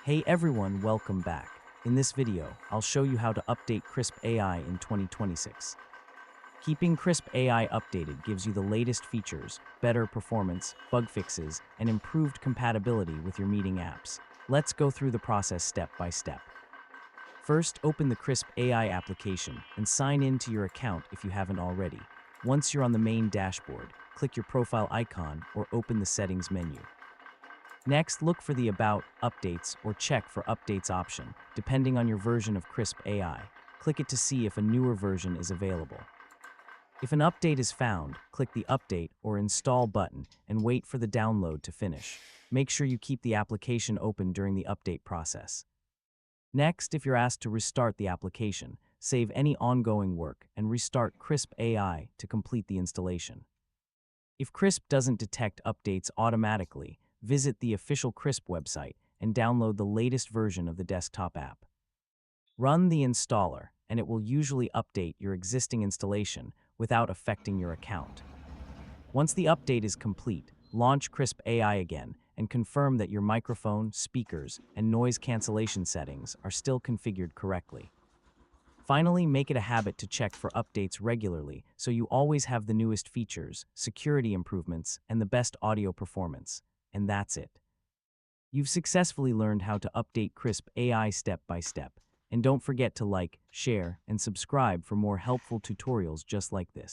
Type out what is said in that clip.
Hey everyone, welcome back. In this video, I'll show you how to update Krisp AI in 2026. Keeping Krisp AI updated gives you the latest features, better performance, bug fixes, and improved compatibility with your meeting apps. Let's go through the process step by step. First, open the Krisp AI application and sign in to your account if you haven't already. Once you're on the main dashboard, click your profile icon or open the settings menu. Next, look for the About, Updates, or Check for Updates option, depending on your version of Krisp AI. Click it to see if a newer version is available. If an update is found, click the Update or Install button and wait for the download to finish. Make sure you keep the application open during the update process. Next, if you're asked to restart the application, save any ongoing work and restart Krisp AI to complete the installation. If Krisp doesn't detect updates automatically, visit the official Krisp website and download the latest version of the desktop app. Run the installer, and it will usually update your existing installation without affecting your account. Once the update is complete, launch Krisp AI again and confirm that your microphone, speakers, and noise cancellation settings are still configured correctly. Finally, make it a habit to check for updates regularly so you always have the newest features, security improvements, and the best audio performance. And that's it. You've successfully learned how to update Krisp AI step by step. And don't forget to like, share, and subscribe for more helpful tutorials just like this.